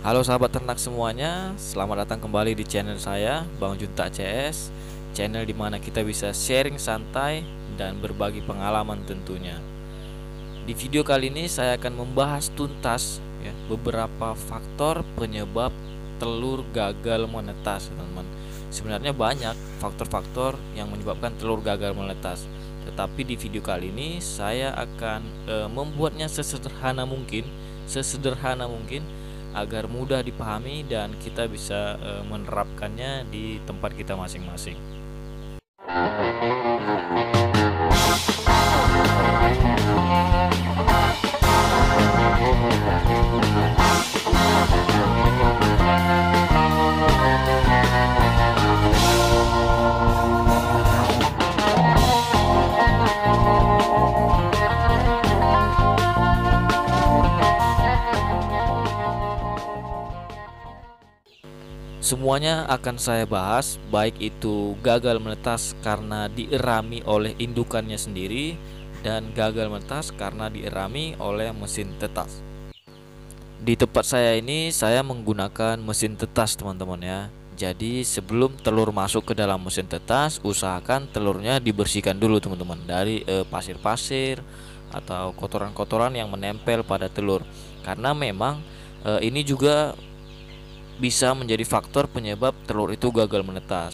Halo sahabat ternak semuanya, selamat datang kembali di channel saya, Bang Junta CS. Channel dimana kita bisa sharing santai dan berbagi pengalaman tentunya. Di video kali ini saya akan membahas tuntas ya, beberapa faktor penyebab telur gagal menetas, teman-teman. Sebenarnya banyak faktor-faktor yang menyebabkan telur gagal menetas. Tetapi di video kali ini saya akan membuatnya sesederhana mungkin agar mudah dipahami dan kita bisa menerapkannya di tempat kita masing-masing. Semuanya akan saya bahas, baik itu gagal menetas karena dierami oleh indukannya sendiri dan gagal menetas karena dierami oleh mesin tetas. Di tempat saya ini saya menggunakan mesin tetas, teman-teman ya. Jadi sebelum telur masuk ke dalam mesin tetas, usahakan telurnya dibersihkan dulu teman-teman dari pasir-pasir atau kotoran-kotoran yang menempel pada telur. Karena memang ini juga bisa menjadi faktor penyebab telur itu gagal menetas.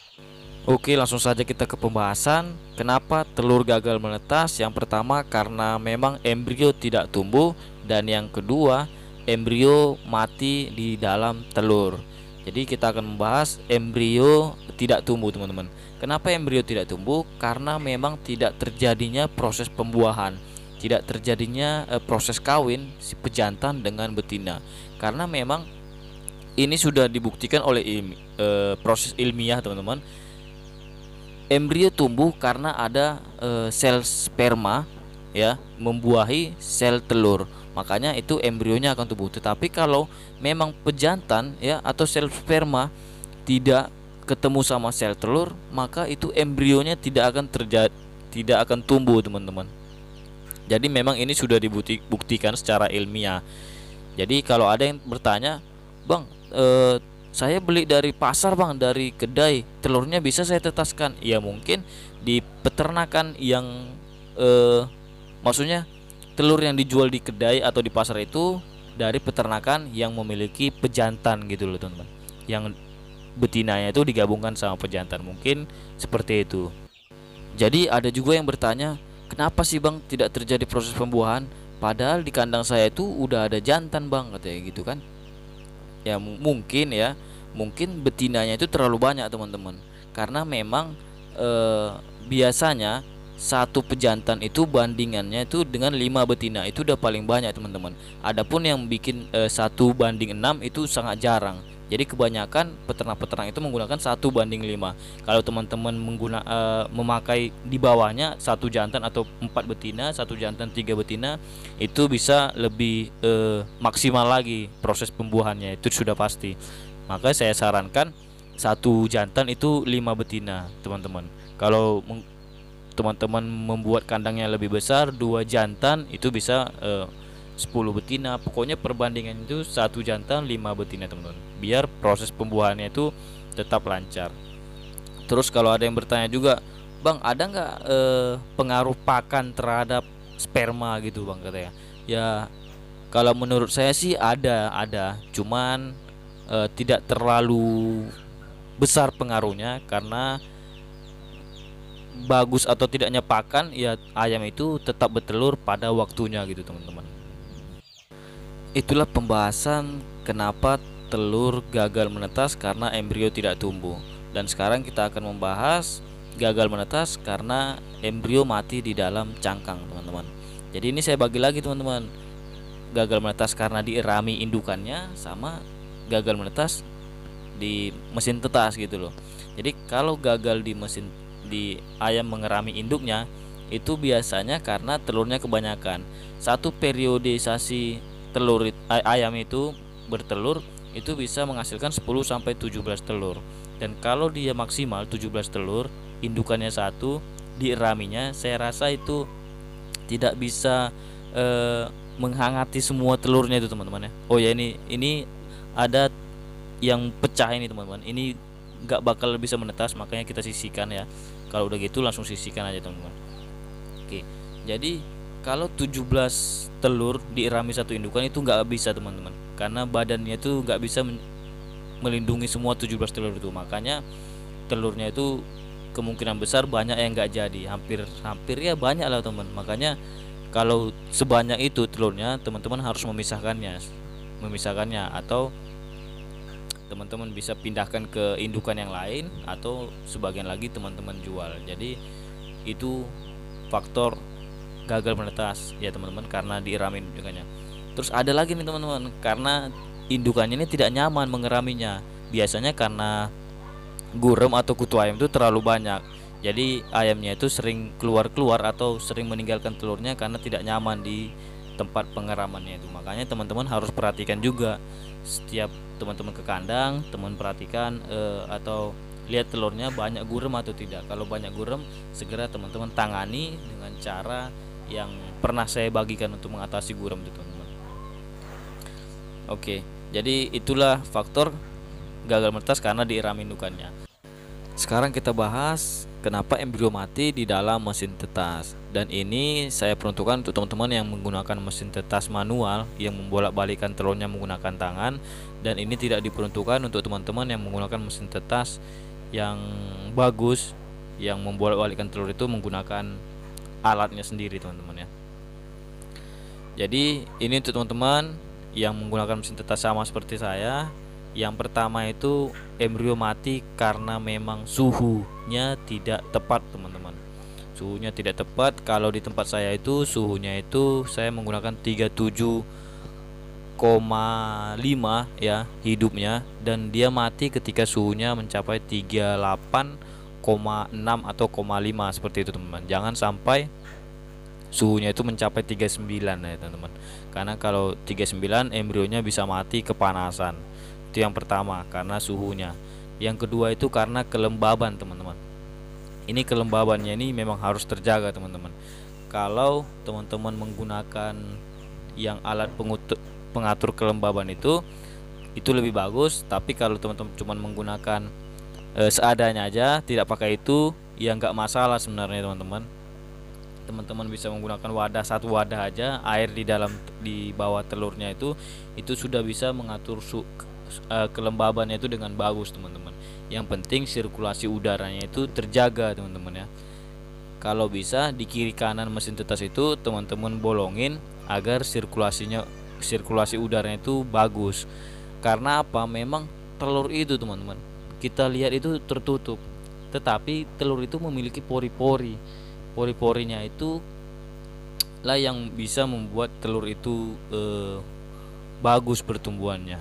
Oke, langsung saja kita ke pembahasan. Kenapa telur gagal menetas? Yang pertama karena memang embrio tidak tumbuh, dan yang kedua embrio mati di dalam telur. Jadi kita akan membahas embrio tidak tumbuh, teman-teman. Kenapa embrio tidak tumbuh? Karena memang tidak terjadinya proses pembuahan, tidak terjadinya proses kawin si pejantan dengan betina. Karena memang ini sudah dibuktikan oleh proses ilmiah, teman-teman. Embrio tumbuh karena ada sel sperma ya membuahi sel telur. Makanya itu embrionya akan tumbuh. Tetapi kalau memang pejantan ya atau sel sperma tidak ketemu sama sel telur, maka itu embrionya tidak akan tumbuh, teman-teman. Jadi memang ini sudah dibuktikan secara ilmiah. Jadi kalau ada yang bertanya, "Bang, saya beli dari pasar bang, dari kedai, telurnya bisa saya tetaskan?" Ya mungkin di peternakan yang maksudnya telur yang dijual di kedai atau di pasar itu dari peternakan yang memiliki pejantan gitu loh teman-teman, yang betinanya itu digabungkan sama pejantan, mungkin seperti itu. Jadi ada juga yang bertanya, kenapa sih bang tidak terjadi proses pembuahan, padahal di kandang saya itu udah ada jantan bang, katanya gitu kan. Ya mungkin ya, mungkin betinanya itu terlalu banyak teman-teman, karena memang biasanya satu pejantan itu bandingannya itu dengan 5 betina, itu udah paling banyak teman-teman. Adapun yang bikin 1 banding 6 itu sangat jarang. Jadi kebanyakan peternak-peternak itu menggunakan 1 banding 5. Kalau teman-teman memakai di bawahnya satu jantan atau 4 betina, satu jantan 3 betina, itu bisa lebih maksimal lagi proses pembuahannya, itu sudah pasti. Maka saya sarankan satu jantan itu 5 betina, teman-teman. Kalau teman-teman membuat kandangnya lebih besar, 2 jantan itu bisa 10 betina. Pokoknya perbandingan itu satu jantan 5 betina, teman-teman, biar proses pembuahannya itu tetap lancar. Terus kalau ada yang bertanya juga, bang ada nggak pengaruh pakan terhadap sperma gitu bang, katanya. Ya kalau menurut saya sih ada, cuman tidak terlalu besar pengaruhnya, karena bagus atau tidaknya pakan ya ayam itu tetap bertelur pada waktunya gitu, teman-teman. Itulah pembahasan kenapa telur gagal menetas karena embrio tidak tumbuh. Dan sekarang kita akan membahas gagal menetas karena embrio mati di dalam cangkang, teman-teman. Jadi ini saya bagi lagi, teman-teman. Gagal menetas karena dierami indukannya, sama gagal menetas di mesin tetas gitu loh. Jadi kalau gagal di ayam mengerami induknya, itu biasanya karena telurnya kebanyakan. Satu periodisasi ayam itu bertelur itu bisa menghasilkan 10 sampai 17 telur. Dan kalau dia maksimal 17 telur, indukannya satu, dieraminya, saya rasa itu tidak bisa menghangati semua telurnya itu, teman-teman ya. Oh ya, ini ada yang pecah ini teman-teman, ini nggak bakal bisa menetas, makanya kita sisihkan ya. Kalau udah gitu langsung sisihkan aja teman-teman. Oke, jadi kalau 17 telur diirami satu indukan itu nggak bisa teman-teman, karena badannya itu nggak bisa melindungi semua 17 telur itu. Makanya telurnya itu kemungkinan besar banyak yang nggak jadi, hampir ya banyak lah teman. Makanya kalau sebanyak itu telurnya, teman-teman harus memisahkannya atau teman-teman bisa pindahkan ke indukan yang lain, atau sebagian lagi teman-teman jual. Jadi itu faktor gagal menetas ya teman-teman, karena diiramin indukannya. Terus ada lagi nih teman-teman, karena indukannya ini tidak nyaman mengeraminya. Biasanya karena gurem atau kutu ayam itu terlalu banyak, jadi ayamnya itu sering keluar-keluar atau sering meninggalkan telurnya karena tidak nyaman di tempat pengeramannya itu. Makanya teman-teman harus perhatikan juga setiap teman-teman ke kandang, teman perhatikan atau lihat telurnya banyak gurem atau tidak. Kalau banyak gurem, segera teman-teman tangani dengan cara yang pernah saya bagikan untuk mengatasi gurem itu teman-teman. Oke, jadi itulah faktor gagal menetas karena diirami indukannya. Sekarang kita bahas kenapa embrio mati di dalam mesin tetas. Dan ini saya peruntukkan untuk teman-teman yang menggunakan mesin tetas manual yang membolak-balikan telurnya menggunakan tangan, dan ini tidak diperuntukkan untuk teman-teman yang menggunakan mesin tetas yang bagus yang membolak-balikan telur itu menggunakan alatnya sendiri teman-teman ya. Jadi ini untuk teman-teman yang menggunakan mesin tetas sama seperti saya. Yang pertama itu embrio mati karena memang suhunya tidak tepat teman-teman. Suhunya tidak tepat. Kalau di tempat saya itu suhunya itu saya menggunakan 37,5 ya hidupnya, dan dia mati ketika suhunya mencapai 38,6 atau 0,5 seperti itu teman-teman. Jangan sampai suhunya itu mencapai 39 ya teman-teman. Karena kalau 39 embrionya bisa mati kepanasan. Itu yang pertama, karena suhunya. Yang kedua itu karena kelembaban teman-teman. Ini kelembabannya ini memang harus terjaga teman-teman. Kalau teman-teman menggunakan yang alat pengatur kelembaban itu lebih bagus. Tapi kalau teman-teman cuma menggunakan seadanya aja, tidak pakai itu, ya nggak masalah sebenarnya teman-teman. Teman-teman bisa menggunakan satu wadah aja, air di bawah telurnya itu sudah bisa mengatur kelembabannya itu dengan bagus teman-teman. Yang penting sirkulasi udaranya itu terjaga teman-teman ya. Kalau bisa di kiri kanan mesin tetas itu teman-teman bolongin agar sirkulasi udaranya itu bagus. Karena apa? Memang telur itu teman-teman, kita lihat itu tertutup, tetapi telur itu memiliki pori-pori. Pori-porinya itu lah yang bisa membuat telur itu bagus pertumbuhannya.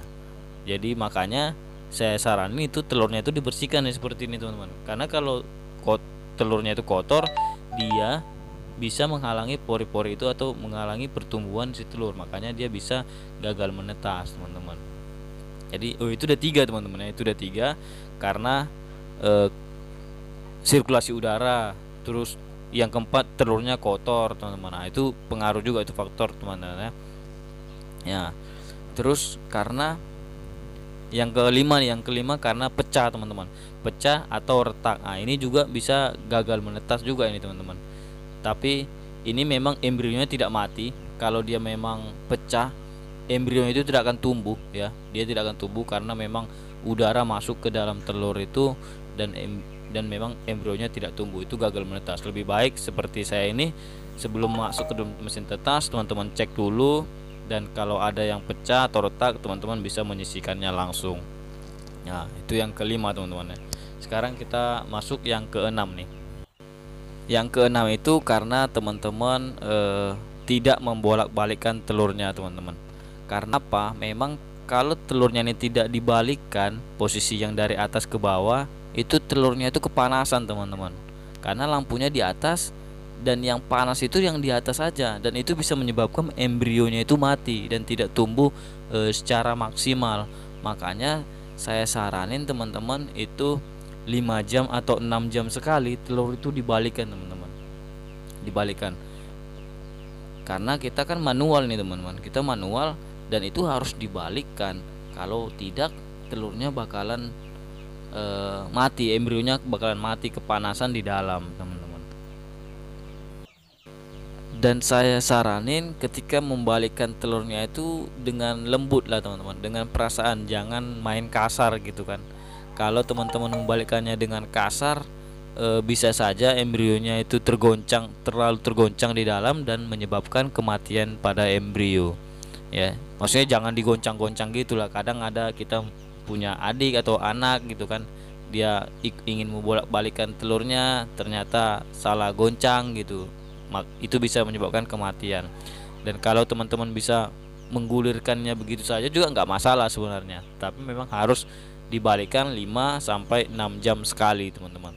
Jadi makanya saya saranin itu telurnya itu dibersihkan ya, seperti ini teman-teman. Karena kalau telurnya itu kotor, dia bisa menghalangi pori-pori itu atau menghalangi pertumbuhan si telur. Makanya dia bisa gagal menetas teman-teman. Jadi itu udah 3 teman-teman ya. Itu udah 3 karena sirkulasi udara. Terus yang keempat telurnya kotor teman-teman. Nah, itu pengaruh juga, itu faktor teman-teman ya. Ya. Terus karena yang kelima karena pecah teman-teman, pecah atau retak. Nah, ini juga bisa gagal menetas juga ini teman-teman. Tapi ini memang embrionya tidak mati. Kalau dia memang pecah, embrionya itu tidak akan tumbuh ya. Dia tidak akan tumbuh karena memang udara masuk ke dalam telur itu, dan memang embrionya tidak tumbuh. Itu gagal menetas. Lebih baik seperti saya ini, sebelum masuk ke mesin tetas teman-teman cek dulu, dan kalau ada yang pecah atau retak teman-teman bisa menyisihkannya langsung. Nah, itu yang kelima teman-teman ya. Sekarang kita masuk yang keenam nih. Yang keenam itu karena teman-teman tidak membolak-balikkan telurnya teman-teman. Karena apa? Memang kalau telurnya ini tidak dibalikkan posisi yang dari atas ke bawah, itu telurnya itu kepanasan teman-teman. Karena lampunya di atas, dan yang panas itu yang di atas saja, dan itu bisa menyebabkan embrionya itu mati dan tidak tumbuh secara maksimal. Makanya saya saranin teman-teman itu 5 jam atau 6 jam sekali telur itu dibalikan teman-teman. Dibalikan. Karena kita kan manual nih teman-teman. Kita manual dan itu harus dibalikkan. Kalau tidak, telurnya bakalan mati, embrionya bakalan mati kepanasan di dalam, teman-teman. Dan saya saranin ketika membalikkan telurnya itu dengan lembut lah teman-teman, dengan perasaan, jangan main kasar gitu kan. Kalau teman-teman membalikkannya dengan kasar, bisa saja embrionya itu terlalu tergoncang di dalam dan menyebabkan kematian pada embrio ya. Maksudnya jangan digoncang-goncang gitulah. Kadang ada kita punya adik atau anak gitu kan, dia ingin membolak-balikan telurnya, ternyata salah goncang gitu, itu bisa menyebabkan kematian. Dan kalau teman-teman bisa menggulirkannya begitu saja juga nggak masalah sebenarnya, tapi memang harus dibalikkan 5 sampai 6 jam sekali, teman-teman.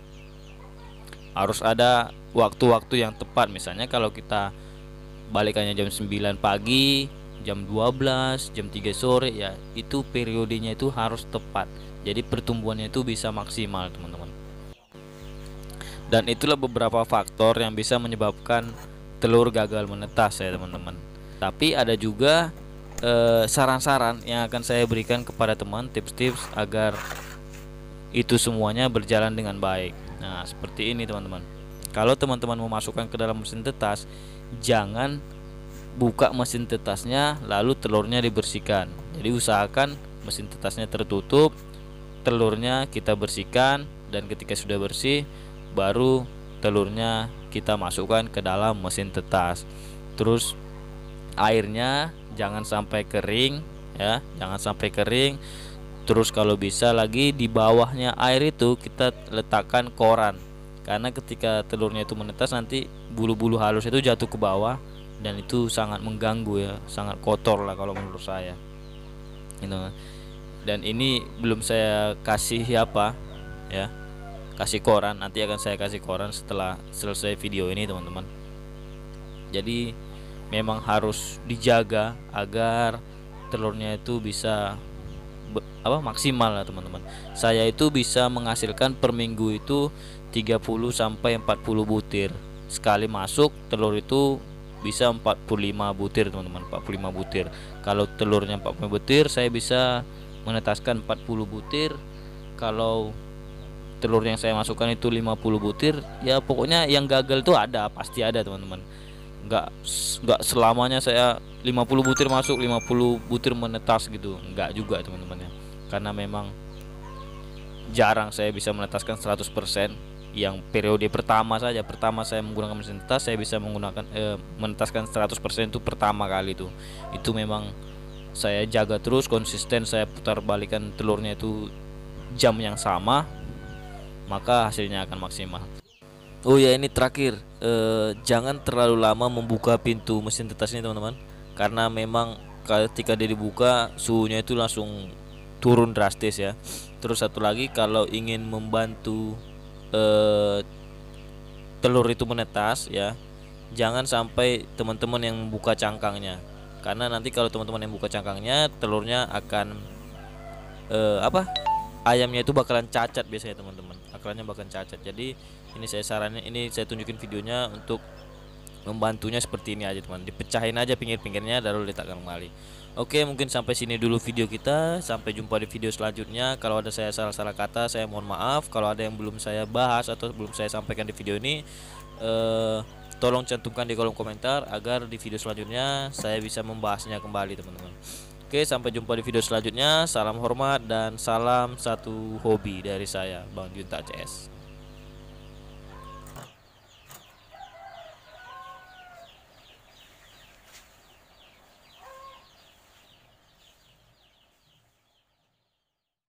Harus ada waktu-waktu yang tepat. Misalnya kalau kita balikannya jam 9 pagi, jam 12, jam 3 sore ya, itu periodenya itu harus tepat. Jadi pertumbuhannya itu bisa maksimal, teman-teman. Dan itulah beberapa faktor yang bisa menyebabkan telur gagal menetas ya, teman-teman. Tapi ada juga saran-saran yang akan saya berikan kepada teman, tips-tips agar itu semuanya berjalan dengan baik. Nah, seperti ini teman-teman. Kalau teman-teman memasukkan ke dalam mesin tetas, jangan buka mesin tetasnya lalu telurnya dibersihkan. Jadi usahakan mesin tetasnya tertutup, telurnya kita bersihkan, dan ketika sudah bersih baru telurnya kita masukkan ke dalam mesin tetas. Terus airnya jangan sampai kering ya, jangan sampai kering. Terus kalau bisa lagi di bawahnya air itu kita letakkan koran, karena ketika telurnya itu menetas nanti bulu-bulu halus itu jatuh ke bawah dan itu sangat mengganggu ya, sangat kotor lah kalau menurut saya gitu. Dan ini belum saya kasih apa ya, kasih koran, nanti akan saya kasih koran setelah selesai video ini teman-teman. Jadi memang harus dijaga agar telurnya itu bisa maksimal lah teman-teman. Saya itu bisa menghasilkan per minggu itu 30 sampai 40 butir. Sekali masuk telur itu bisa 45 butir teman-teman, 45 butir. Kalau telurnya 45 butir, saya bisa menetaskan 40 butir. Kalau telur yang saya masukkan itu 50 butir, ya pokoknya yang gagal itu ada, pasti ada teman-teman. Enggak selamanya saya 50 butir masuk, 50 butir menetas gitu, enggak juga teman-teman ya. Karena memang jarang saya bisa menetaskan 100%. Yang periode pertama saja, pertama saya menggunakan mesin tetas, saya bisa menggunakan menetaskan 100% itu pertama kali itu. Itu memang saya jaga terus, konsisten, saya putar balikan telurnya itu jam yang sama, maka hasilnya akan maksimal. Oh ya, ini terakhir, jangan terlalu lama membuka pintu mesin tetas ini teman-teman, karena memang ketika dia dibuka suhunya itu langsung turun drastis ya. Terus satu lagi, kalau ingin membantu telur itu menetas ya, jangan sampai teman-teman yang membuka cangkangnya, karena nanti kalau teman-teman yang buka cangkangnya, telurnya akan ayamnya itu bakalan cacat biasanya teman-teman, akalnya bakalan cacat. Jadi ini saya saranin, ini saya tunjukin videonya untuk membantunya seperti ini aja teman, dipecahin aja pinggir-pinggirnya lalu letakkan kembali. Oke, mungkin sampai sini dulu video kita, sampai jumpa di video selanjutnya. Kalau ada saya salah-salah kata, saya mohon maaf. Kalau ada yang belum saya bahas atau belum saya sampaikan di video ini, tolong cantumkan di kolom komentar agar di video selanjutnya saya bisa membahasnya kembali teman-teman. Oke, sampai jumpa di video selanjutnya. Salam hormat dan salam satu hobi dari saya, Bang Junta CS.